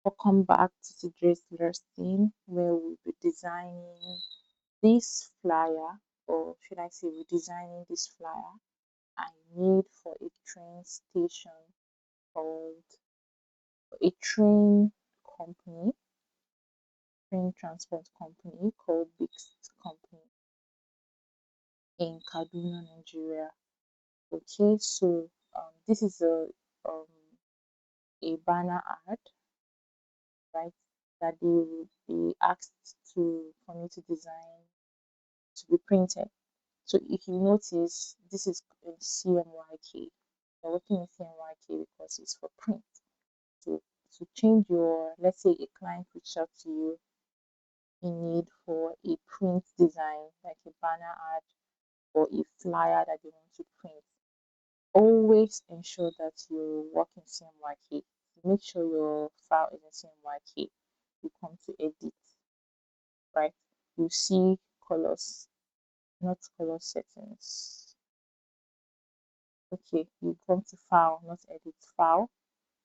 Welcome back to today's lesson where we'll be designing this flyer, or should I say redesigning this flyer I made for a train station called a company, train transport company called Bix Company in Kaduna, Nigeria. Okay, so this is um, a banner ad, right? That they will be asked to for me to design to be printed. So if you notice, this is in CMYK. You're working in CMYK because it's for print. So to change your, let's say a client reached out to you in need for a print design, like a banner ad or a flyer that they want to print, always ensure that you work in CMYK. Make sure your file is in CMYK. You come to edit, right? You see colors, not color settings. Okay, you come to file, not edit file.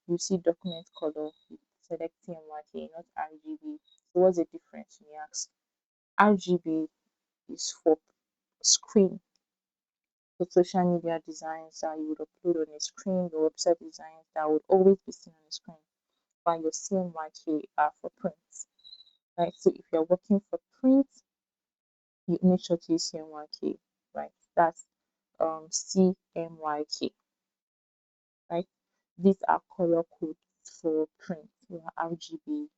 You see document color, you select CMYK, not RGB. So what's the difference, you may ask? RGB is for screen, for social media designs that you would upload on a screen, your website designs that would always be seen on the screen. While your CMYK are for print, right? So if you're working for print, you make sure to use CMYK, right? That's CMYK, right? These are color codes for print. Your RGB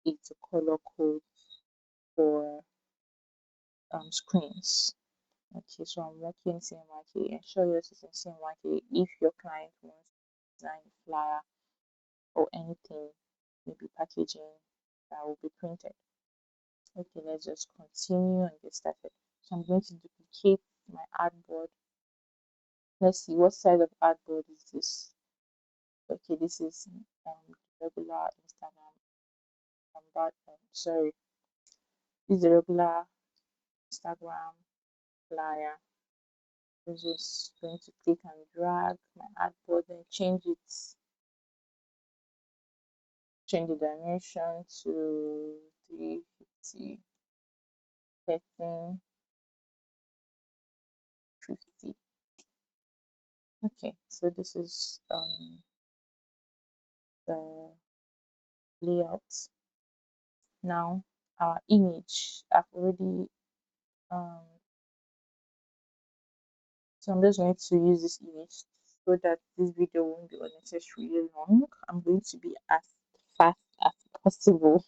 is a color code for screens. Okay, so I'm working CMYK. Ensure yours is in CMYK if your client wants to design a flyer or anything, maybe packaging that will be printed. Okay, let's just continue and get started. So I'm going to duplicate my artboard. Let's see what size of artboard is this. Okay, this is regular Instagram. Sorry, this is a regular Instagram flyer. I'm just going to click and drag my artboard and change the dimension to 350, 13, 50. Okay, so this is the layout. Now our image, I've already so I'm just going to use this image so that this video won't be unnecessarily long. I'm going to be as fast as possible,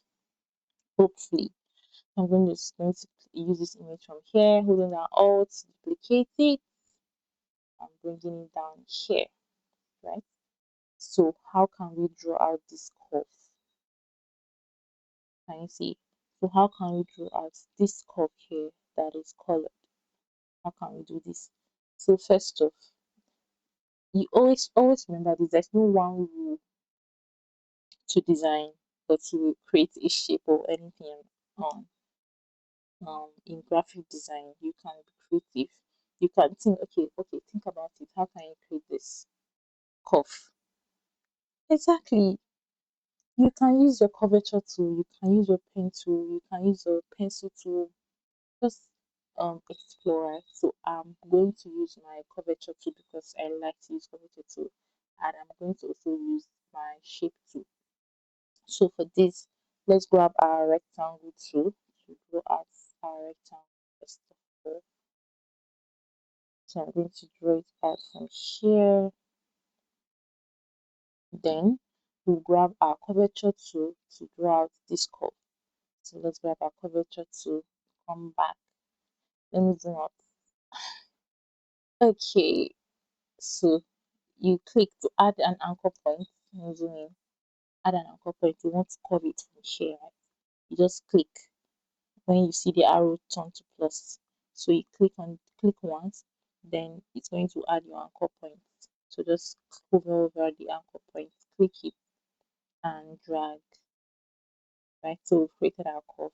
hopefully. I'm going to use this image from here, holding down Alt, duplicate it, and bringing it down here, right? So how can we draw out this curve? Can you see? So how can we draw out this curve here that is colored? How can we do this? So first off, you always remember this. There's no one rule to design or to create a shape or anything um in graphic design. You can be creative. You can think, okay, think about it. How can you create this curve? Exactly. You can use your curvature tool, you can use your pen tool, you can use your pencil tool. Just explore, right? So I'm going to use my curvature tool because I like to use curvature tool, and I'm going to also use my shape tool. So for this, let's grab our rectangle tool to draw out our rectangle first of all. So I'm going to draw it out from here. Then we'll grab our curvature tool to draw out this curve. So let's grab our curvature tool, come back. Let me zoom out. Okay, so you click to add an anchor point. Let me zoom in. Add an anchor point. You want to curve it from here, right? You just click when you see the arrow turn to plus. So you click once, then it's going to add your anchor point. So just hover over the anchor point, click it and drag. Right, so we've created our curve.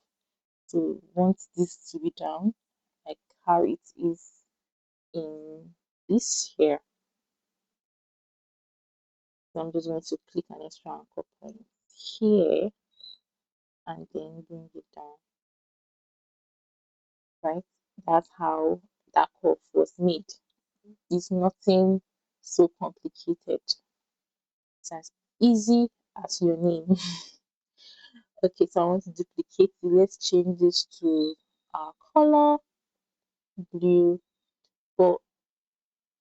So we want this to be down, like how it is in this here. So I'm just going to click an extra anchor point here and then bring it down, right? That's how that curve was made. It's nothing so complicated. It's as easy as your name. Okay, so I want to duplicate it. Let's change this to our color, blue. But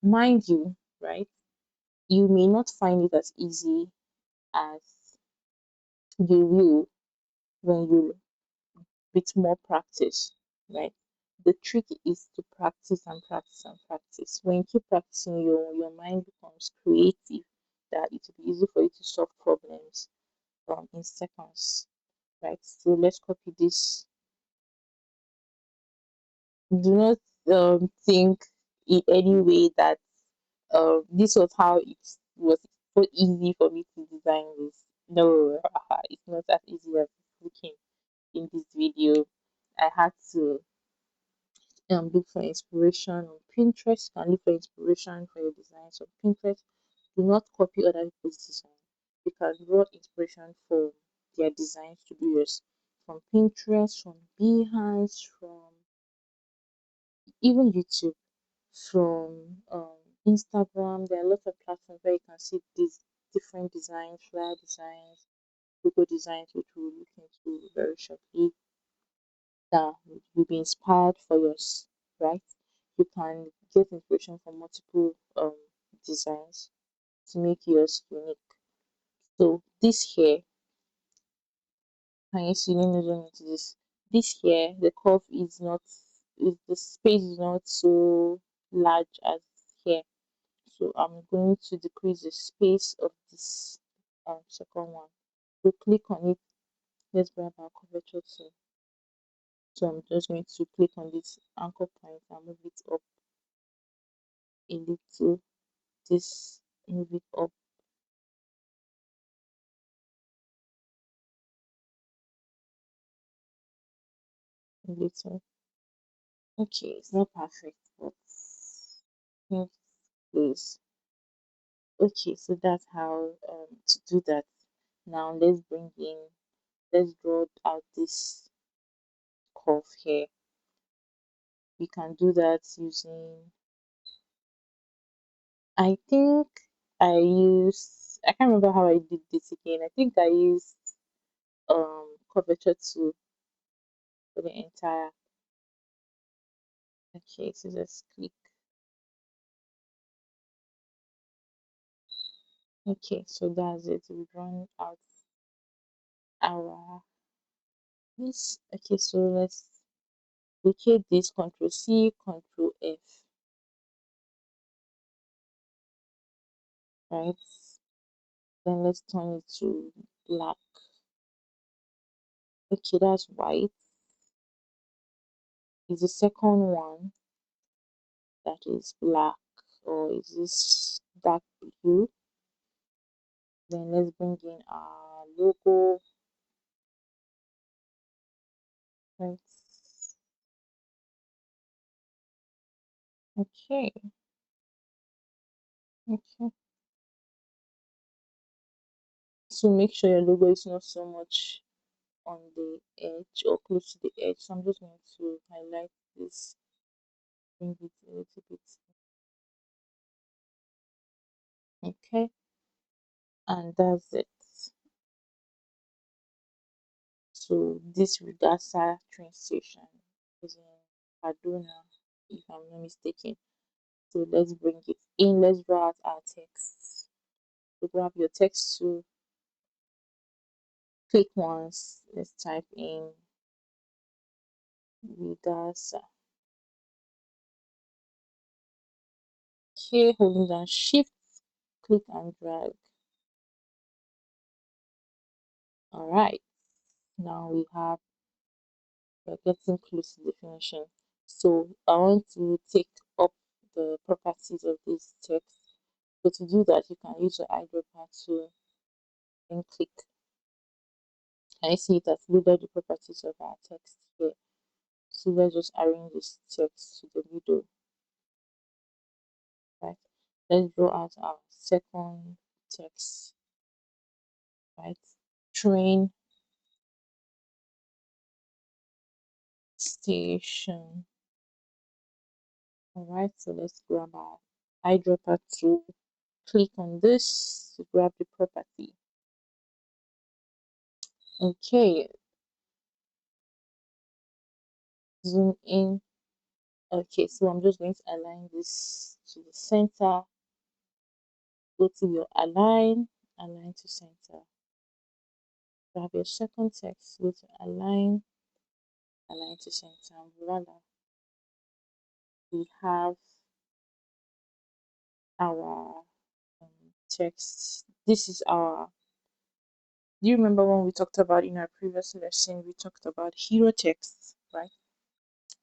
mind you, right, you may not find it as easy as you will when you with more practice, right? The trick is to practice and practice and practice. When you keep practicing, your mind becomes creative, that it will be easy for you to solve problems in seconds, right? So let's copy this. Do not think in any way that this was how it was so easy for me to design this. No, it's not as easy as it's looking in this video. I had to look for inspiration on Pinterest. You can look for inspiration for your designs on Pinterest. Do not copy other people's design. You can draw inspiration from their designs to do yours. From Pinterest, from Behance, from even YouTube, from Instagram. There are lots of platforms where you can see these different designs, flyer designs, logo designs, which we'll look into very shortly, that you'll be inspired for yours, right? You can get inspiration from multiple designs to make yours unique. So this here, can you see? Let me zoom into this. This here, the curve is not, is the space is not so large as here. So I'm going to decrease the space of this second one. So click on it. Let's grab our curvature tool. So I'm just going to click on this anchor point and move it up a little. This, move it up a little. Okay, it's not perfect, but yes, please. Okay, so that's how to do that. Now let's draw out this curve here. We can do that using, I think I can't remember how I did this again. I think I used curvature tool for the entire. Okay, so just click. Okay, so that's it. We've run out our this. Okay, so let's duplicate this. Control C, Control F, right? Then let's turn it to black. Okay, that's white. Is the second one that is black, or is this dark blue? Then let's bring in our logo. Right. Okay. Okay. So make sure your logo is not so much on the edge or close to the edge. So I'm just going to highlight this, bring it a little bit. Okay. And that's it. So this Regasa train station is in Kaduna, if I'm not mistaken. So let's bring it in. Let's draw out our text. So grab your text tool, click once. Let's type in Regasa. Okay, holding down Shift, click and drag. All right. Now we're getting close to the finishing. So I want to take up the properties of this text. So to do that, you can use your eyedropper to then click. Can you see it has loaded the properties of our text here? So let's just arrange this text to the middle, right? Let's draw out our second text, right? train station. All right, so let's grab our eyedropper to click on this to grab the property. Okay, zoom in. Okay, so I'm just going to align this to the center. Go to your align to center. Grab your second text, go to align to center, and voila. We have our text. This is our, do you remember when we talked about in our previous lesson, we talked about hero texts, right?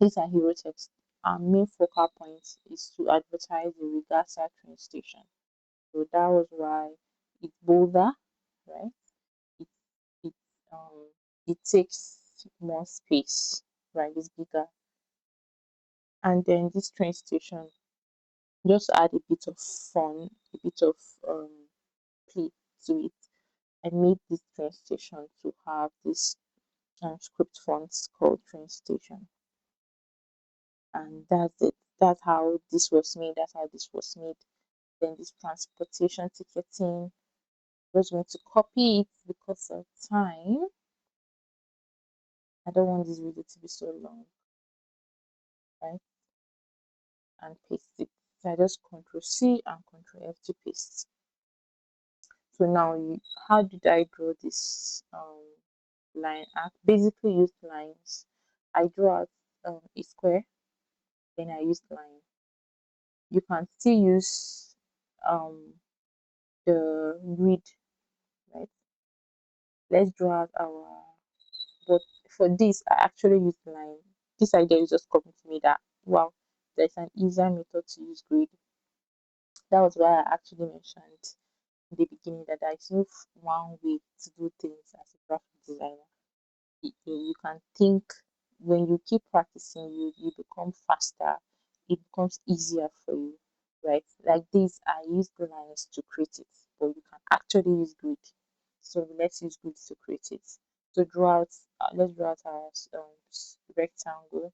These are hero texts. Our main focal point is to advertise the Regasa train station. So that was why it's bolder, right? It it um it takes more space, right? It's bigger. And then this train station, just add a bit of fun, a bit of play to it. I made this train station to have this script fonts called train station, and that's it. That's how this was made. That's how this was made. Then this transportation ticketing, I'm just going to copy it because of time. I don't want this video to be so long, right? And paste it. So I just Control C and Control F to paste. So now, how did I draw this line? I basically used lines. I drew out a square, then I used line. You can still use the grid, right? Let's draw out our, but for this I actually used line. This idea is just coming to me that, wow, there's an easier method to use grid. That was why I actually mentioned in the beginning that there is no one way to do things as a graphic designer. You can think, when you keep practicing, you become faster, it becomes easier for you, right? Like this, I use the lines to create it, but you can actually use grid. So let's use grid to create it. So draw out, let's draw out our rectangle.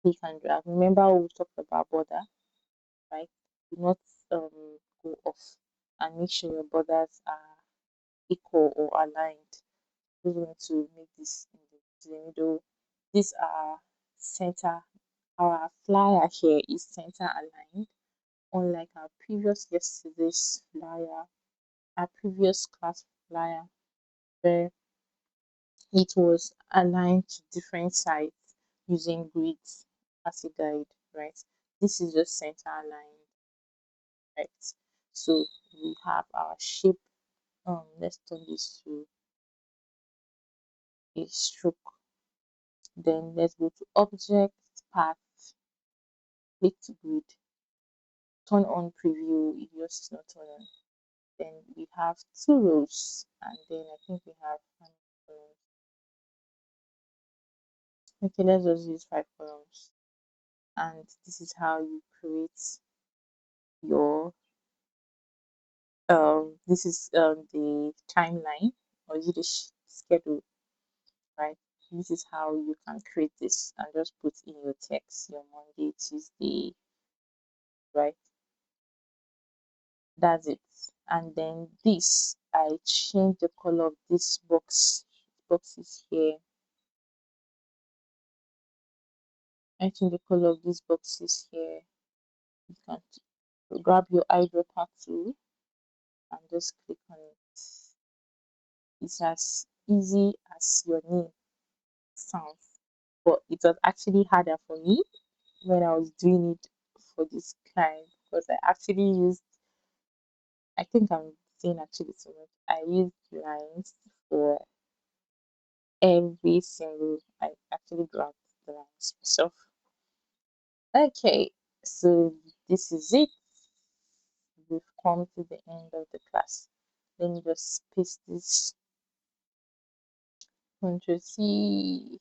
We can drag. Remember we talked about border, right? Do not go off, and make sure your borders are equal or aligned. We're going to make this in the middle. These are center. Our flyer here is center aligned, unlike our previous yesterday's flyer, our previous class flyer, where it was aligned to different sides using grids as a guide, right? This is just center aligned, right? So we have our shape. Let's turn this to a stroke. Then let's go to object, path, click to grid, turn on preview if yours is not turned on. Then we have two rows, and then I think we have 5 columns. Okay, let's just use 5 columns. And this is how you create your this is the timeline, or is it the schedule, right? This is how you can create this and just put in your text, your Monday, Tuesday, right? That's it. And then this, I change the color of this boxes here. I change the color of these boxes here. You can grab your eyedropper tool and just click on it. It's as easy as your name sounds, but it was actually harder for me when I was doing it for this client, because I actually used, I think I'm saying actually so much, I used lines for every single, I actually grabbed the lines myself. Okay, so this is it. We've come to the end of the class. Let me just paste this. Ctrl C.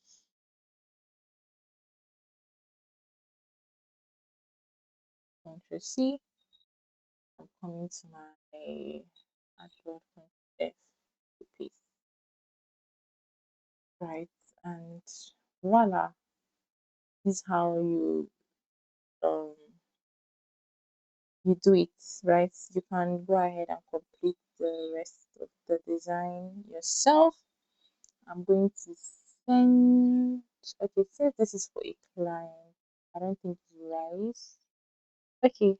Ctrl C. I'm coming to my F to paste. right? And voila, this is how um you do it, right? You can go ahead and complete the rest of the design yourself. I'm going to send, okay, since this is for a client, I don't think it's right. Okay,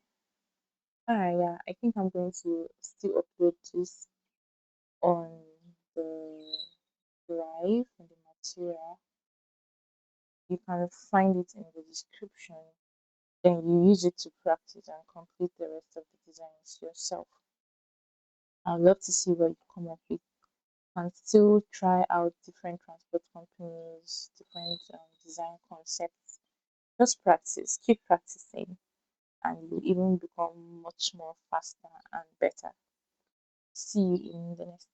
yeah, I think I'm going to still upload this on the drive and the material. You can find it in the description. Then you use it to practice and complete the rest of the designs yourself. I'd love to see what you come up with and still try out different transport companies, different design concepts. Just practice, keep practicing, and you'll even become much more faster and better. See you in the next